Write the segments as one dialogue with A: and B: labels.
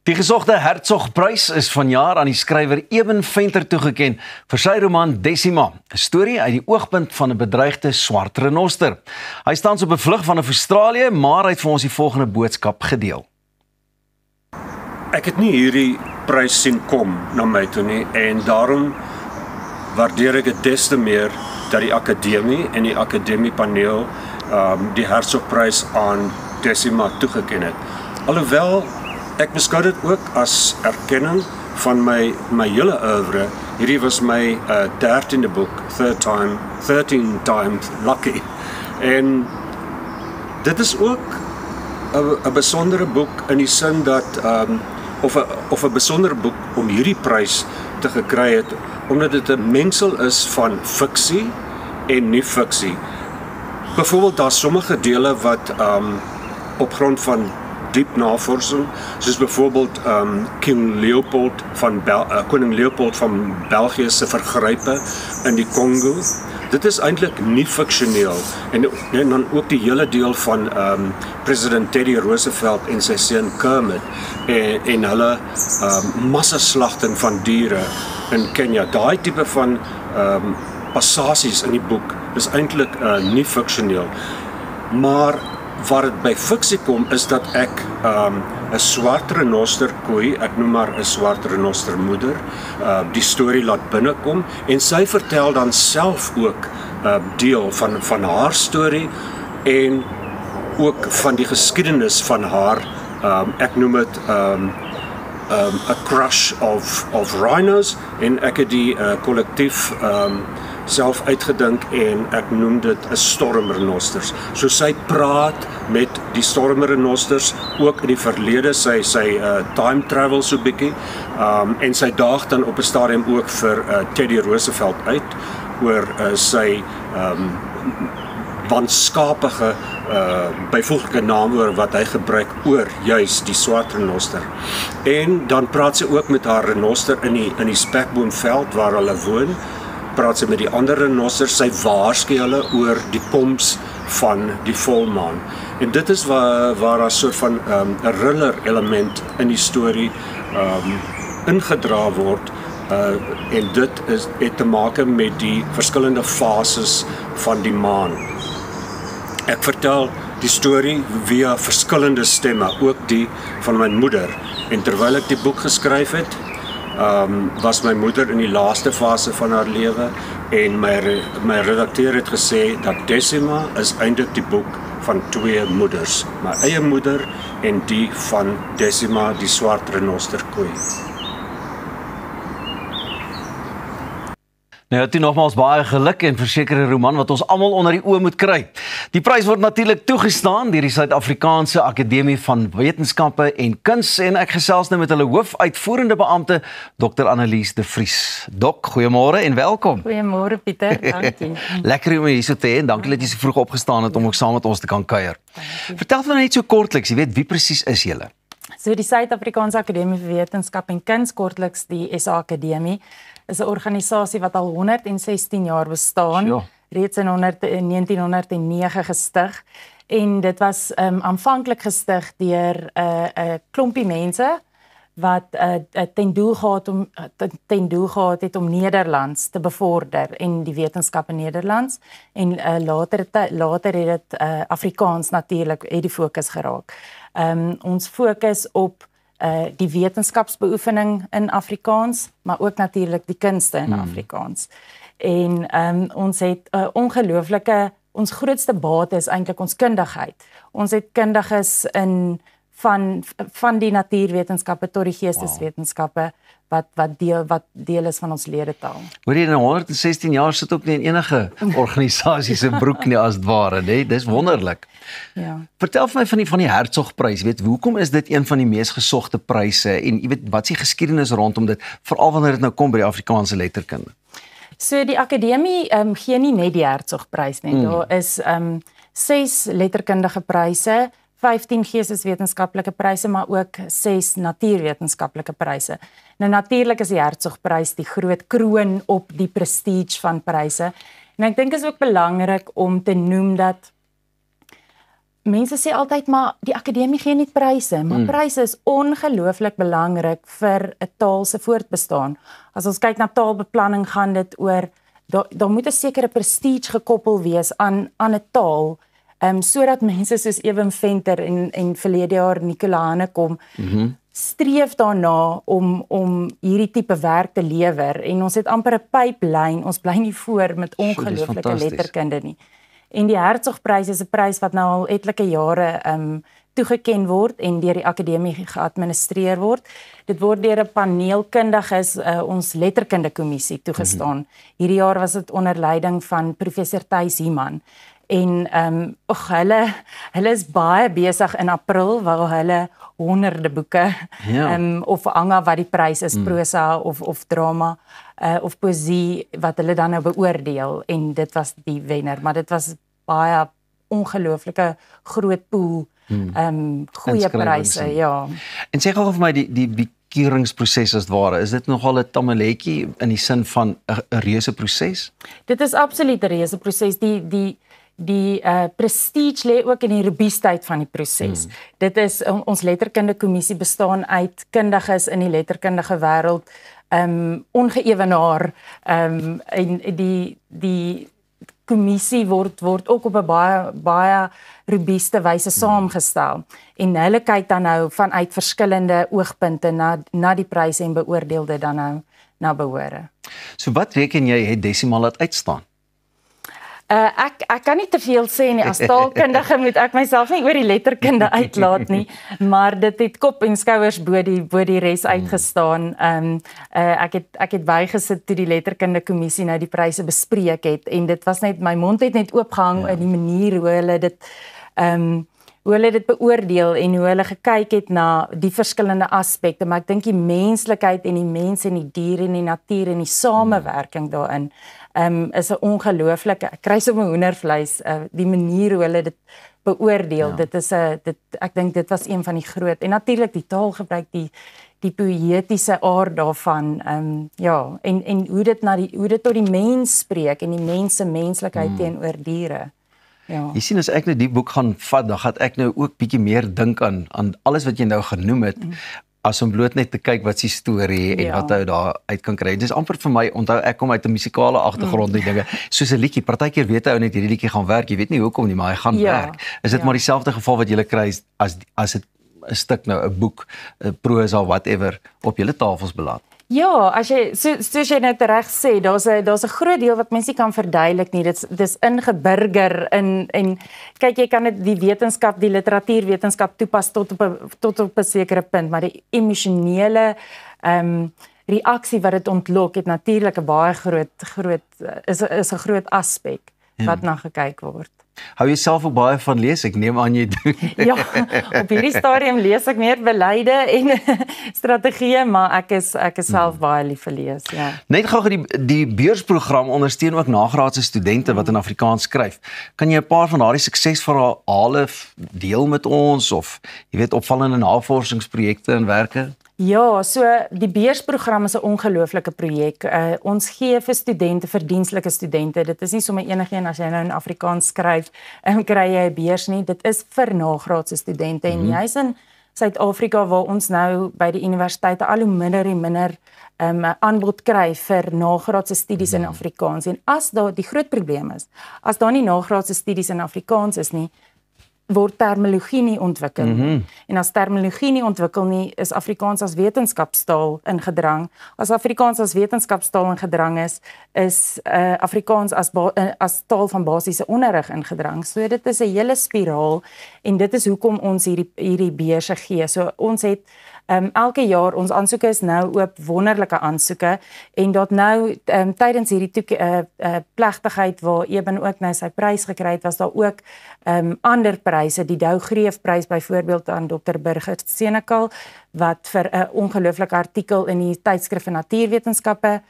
A: Die gesogte Hertzogprys is vanjaar aan die skrywer Eben Venter toegeken vir sy roman Decima, 'n storie uit die oogpunt van 'n bedreigde swart renoster. Hy staan op 'n vlug van Australië, maar hy het vir ons die volgende boodskap gedeel.
B: Ek het nie hierdie prys sien kom na my toe nie en daarom waardeer ek dit des te meer dat die akademie en die akademiepaneel die Hertzogprys aan Decima toegeken het. Alhoewel ek beskou dit ook as erkenning van my hele oeuvre. Hierdie was my 13de boek, 13 times lucky. En dit is ook 'n besondere boek in die sin dat of 'n besondere boek om hierdie prys te gekry het omdat dit 'n mengsel is van fiksie en nie fiksie. Byvoorbeeld daar sommige dele wat op grond van diep navorsing, soos byvoorbeeld koning Leopold van België se vergrype in die Kongo. Dit is eintlik nie fiksioneel en dan ook die hele deel van president Teddy Roosevelt en sy seun Kermit en hulle massaslagting van diere in Kenia. Daai tipe van passasies in die boek is eintlik nie fiksioneel. Maar waar dit by fiksie kom is dat ek 'n swart renoster koei, ek noem maar 'n swart renoster moeder, die storie laat binnekom en sy vertel dan self ook deel van haar storie en ook van die geskiedenis van haar, ek noem dit 'n crush of rhinos en ek het die kollektief self uitgedink en ek noem dit 'n stormrenosters. So sy praat met die stormrenosters ook in die verlede, sy time travel so bietjie en sy daag dan op 'n stadium ook vir Teddy Roosevelt uit oor sy wanskapige byvoeglike naamwoord wat hy gebruik oor juis die swart renoster. En dan praat sy ook met haar renoster in die spekboomveld waar hulle woon. Praat sy met die ander renosters, sy waarsku hulle oor die koms van die volmaan. En dit is waar daar 'n soort van 'n thriller element in die storie ingedra word en dit het te maak met die verskillende fases van die maan. Ek vertel die storie via verskillende stemme, ook die van my moeder. En terwyl ek die boek geskryf het, was my moeder in die laaste fase van haar lewe en my redakteur het gesê dat Decima is eintlik die boek van twee moeders, my eie moeder en die van Decima, die swart renoster koei.
A: Nou, toe nogmaals baie geluk en verseker 'n roman wat ons almal onder die oë moet kry. Die prys word natuurlik toegestaan deur die Suid-Afrikaanse Akademie van Wetenskappe en Kuns en ek gesels nou met hulle hoofuitvoerende beampte, Dr. Annelies de Vries. Dok, goeiemôre en welkom.
C: Goeiemôre Pieter, dankie.
A: Lekker om hier so te hê en dankie dat jy so vroeg opgestaan het om ook saam met ons te kan kuier. Vertel vir my net so kortliks, jy weet wie presies is julle?
C: So die Suid-Afrikaanse Akademie vir Wetenskap en Kuns, kortliks die SA Akademie, is 'n organisasie wat al 116 jaar bestaan, reeds in 1909 gestig. En dit was aanvanklik gestig deur 'n klompie mense wat ten doel gehad het om Nederlands te bevorder en die wetenskap in Nederlands. En later het dit Afrikaans natuurlik het die fokus geraak. Ons fokus op die wetenskapsbeoefening in Afrikaans, maar ook natuurlik die kunste in Afrikaans. En ons het ons grootste bate is eintlik ons kundigheid. Ons het kundiges van die natuurwetenskappe tot die geesteswetenskappe wat deel is van ons ledetaal.
A: Hoor jy, in 116 jaar sit ook nie in enige organisasie se broek nie as dit ware, nee, dis wonderlik.
C: Ja.
A: Vertel vir my van die Hertzogprys, weet, hoekom is dit een van die mees gesogte pryse en jy weet, wat is die geskiedenis rondom dit, veral wanneer dit nou kom by die Afrikaanse letterkunde?
C: So die akademie gee nie net die Hertzogprys nie. Daar is 6 letterkundige pryse, 15 geesteswetenskaplike pryse, maar ook 6 natuurwetenskaplike pryse. Nou natuurlik is die Hertzogprys die groot kroon op die prestige van pryse. En ek dink is ook belangrik om te noem dat mense sê altyd maar die akademie gee nie pryse, maar pryse is ongelooflik belangrik vir 'n taal se voortbestaan. As ons kyk na taalbeplanning, gaan dit oor daar moet 'n sekere prestige gekoppel wees aan 'n taal, sodat mense soos Ewen Venter en verlede jaar Nicola Hanekom streef daarna om hierdie tipe werk te lewer, en ons het amper 'n pyplyn, ons bly nie voor met ongelooflike letterkunde nie. En die Hertzogprys is 'n prys wat nou al etlike jare toegeken word en deur die akademie geadministreer word. Dit word deur 'n paneel kundiges, ons letterkundekommissie toegestaan. Hierdie jaar was dit onder leiding van professor Thys Human. En hulle is baie besig in April, waar hulle honderde boeke of anga wat die prys is, prosa of drama of poësie wat hulle dan nou beoordeel, en dit was die wenner, maar dit was baie ongelooflike groot pool goeie pryse, ja.
A: En sê gou vir my die keuringsproses as ware, is dit nogal 'n tamaletjie in die sin van 'n reuse proses?
C: Dit is absoluut 'n reuse proses. Die prestige lê ook in die robuustheid van die proses. Dit is ons letterkundekommissie bestaan uit kundiges in die letterkundige wêreld, ongeëwenaar, en die kommissie word ook op 'n baie robuuste wyse saamgestel, en hulle kyk dan nou vanuit verskillende oogpunte na die pryse en beoordeel dit dan nou na behore.
A: So wat reken jy het Desimaal laat uitstaan?
C: Ek kan nie te veel sê nie, as taalkundige moet ek myself nie oor die letterkunde uitlaat nie, maar dit het kop en skouers bo die res uitgestaan. Ek het bygesit toe die letterkundekommissie nou die pryse bespreek het, en dit was net, my mond het net oopgehang in die manier hoe hulle dit beoordeel en hoe hulle gekyk het na die verskillende aspekte, maar ek dink die menslikheid en die mense en die diere en die natuur en die samewerking daarin is 'n ongelooflike, ek kry so 'n hoendervleis, die manier hoe hulle dit beoordeel, ek dink dit was een van die groot, en natuurlik die taalgebruik, die poëtiese aard daarvan, en hoe dit tot die mens spreek en die mens se menslikheid teenoor diere. Ja.
A: Jy sien, as ek nou die boek gaan vat, dan gaan ek nou ook bietjie meer dink aan alles wat jy nou genoem het, as om bloot net te kyk wat se storie en wat hy daar uit kan kry. Dis amper vir my, onthou ek kom uit 'n musikale agtergrond, die dinge, soos 'n liedjie, partykeer weet hy net hierdie liedjie gaan werk, jy weet nie hoekom nie, maar hy gaan werk. Is dit maar dieselfde geval wat jy kry as dit 'n stuk nou, 'n boek, 'n prosa, whatever, op julle tafels beland?
C: Ja, as jy soos jy net reg sê, daar's 'n groot deel wat mense nie kan verduidelik nie. Dis ingeburger en kyk, jy kan dit die wetenskap, die literatuurwetenskap toepas tot op 'n sekere punt, maar die emosionele reaksie wat dit ontlok het natuurlik 'n baie groot is 'n groot aspek wat na gekyk word.
A: Hou jy self ook baie van lees? Ek neem aan jy doen.
C: Ja, op hierdie stadium lees ek meer beleide en strategieë, maar ek is self baie lief vir lees, ja.
A: Net gou die beursprogram ondersteun ook nagraadse studente wat in Afrikaans skryf. Kan jy 'n paar van daardie suksesverhale deel met ons, of jy weet, opvallende navorsingsprojekte en werke?
C: Ja, so die beursprogram is 'n ongelooflike projek. Ons gee vir studente, verdienstelike studente, dit is nie sommer enigeen as jy nou in Afrikaans skryf, kry jy 'n beurs nie, dit is vir nagraadse studente, en juis in Suid-Afrika waar ons nou by die universiteite al hoe minder aanbod kry vir nagraadse studies in Afrikaans, en as daar die groot probleem is, as daar nie nagraadse studies in Afrikaans is nie, word terminologie nie ontwikkel nie. En as terminologie nie ontwikkel nie, is Afrikaans as wetenskapstaal in gedrang. As Afrikaans as wetenskapstaal in gedrang is Afrikaans as taal van basiese onderrig in gedrang. So dit is 'n hele spiraal, en dit is hoekom ons hierdie beurse gee. So ons het elke jaar, ons aansoeke is nou oop, wonderlike aansoeke, en dat nou tydens hierdie plegtigheid waar Eben ook nou sy prys gekry het, was daar ook ander pryse, die Dou Greefprys byvoorbeeld aan Dr. Burger Senekal, wat vir 'n ongelooflike artikel in die tydskrif vir natuurwetenskappe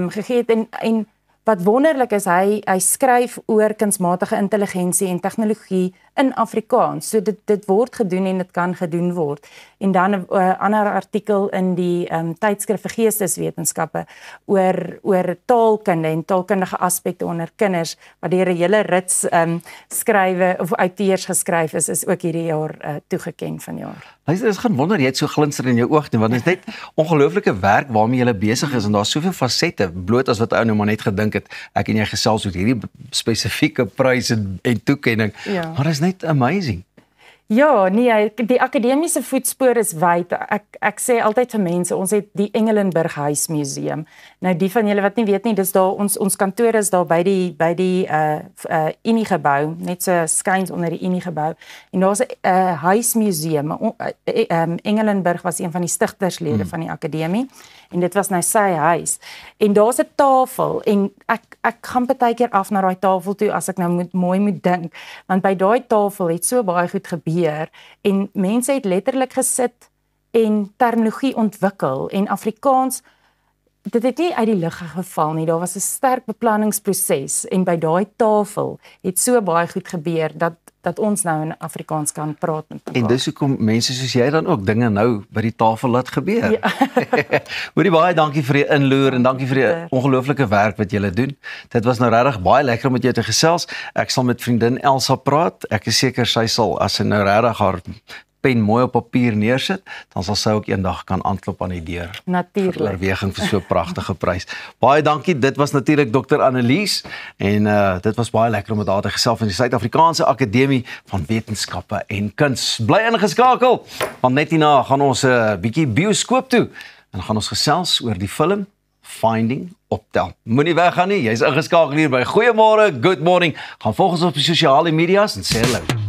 C: gegee het, en wat wonderlik is, hy skryf oor kunsmatige intelligensie en tegnologie in Afrikaans. So dit word gedoen en dit kan gedoen word. En dan 'n ander artikel in die tydskrif vir geesteswetenskappe oor taalkunde en taalkundige aspekte onder kinders wat deur 'n hele rits skrywe of outeurs geskryf is ook hierdie jaar toegeken vanjaar.
A: Luister, is gaan wonder jy het so glinster in jou oog nie, want dit is net ongelooflike werk waarmee jy besig is en daar's soveel fasette bloot as wat ou nou maar net gedink het ek en jy gesels oor hierdie spesifieke prys en toekenning. Ja. Maar dit is net amazing.
C: Ja, nee, die akademiese voetspoor is wyd. Ek sê altyd vir mense, ons het die Engelenburg Huismuseum. Nou die van julle wat nie weet nie, dis daar ons kantoor is daar by die Unie gebou, net so skuins onder die Unie gebou. En daar's 'n huismuseum. Engelenburg was een van die stigterslede van die akademie en dit was nou sy huis. En daar's 'n tafel en ek gaan baie keer af na daai tafel toe as ek nou mooi moet dink, want by daai tafel het so baie goed gebeur en mense het letterlik gesit en terminologie ontwikkel en Afrikaans, dit het nie uit die lug geval nie. Daar was 'n sterk beplanningsproses en by daai tafel het so baie goed gebeur dat ons nou in Afrikaans kan praat met mekaar.
A: En dis hoekom mense soos jy dan ook dinge nou by die tafel laat gebeur. Ja. Hoorie, baie dankie vir die inloer en dankie vir die ongelooflike werk wat julle doen. Dit was nou regtig baie lekker om met jou te gesels. Ek sal met vriendin Elsa praat. Ek is seker sy sal, as sy nou regtig haar pen mooi op papier neersit, dan sal sy ook eendag kan aanklop aan die deur.
C: Natuurlik.
A: Oorweging vir so 'n pragtige prys. Baie dankie. Dit was natuurlik Dr. Annelies en dit was baie lekker om met haar te gesels van die Suid-Afrikaanse Akademie van Wetenskappe en Kuns. Bly ingeskakel, want net hierna gaan ons 'n bietjie bioskoop toe en gaan ons gesels oor die film Finding Optel. Moenie weggaan nie. Jy's ingeskakel hier by Goeiemôre, Good Morning. Gaan volg ons op die sosiale media's en sê hallo.